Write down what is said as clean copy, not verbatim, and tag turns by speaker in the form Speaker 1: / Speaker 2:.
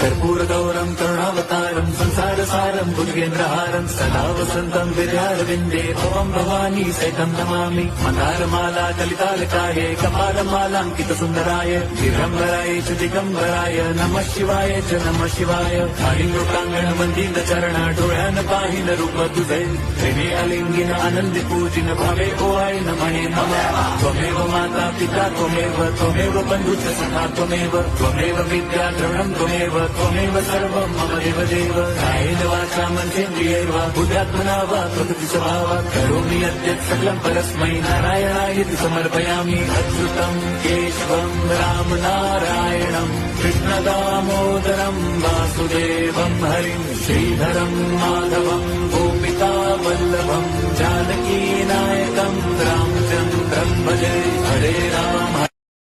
Speaker 1: कर्पूरगौरं करुणावतारं संसारसारं भुजगेन्द्रहारं सदा वसन्तं विद्यारविन्दे भवं भवानी सहितं नमामि। मन्दारमाला कलितालकाये कपालमालाङ्कितसुन्दराय दिगम्बराय च दिगम्बराय नमः शिवाय च नमः शिवाय। लोकांगण मंदिर चरण डोळ्यान पाहिन रूप तुझे प्रेमे अलिंगिन आनंदी पूजिन भावे ओवाळीन म्हणे नमः। त्वमेव माता पिता त्वमेव बंधुश्च सखा त्वमेव विद्या द्रवणं त्वमेव सर्वं मम देवदेव। कायेन वाचा मनसेन्द्रियैर्वा बुद्ध्यात्मना वा प्रकृति स्वभावात् करोमि यद्यत् सकलं परस्मै नारायणायेति समर्पयामि। अच्युतं केशवं राम नारायणं कृष्णदामोदरं वासुदेवं हरिं श्रीधरं माधवं गोपिका वल्लभं जानकी नायकं रामचन्द्रं भजे। हरे राम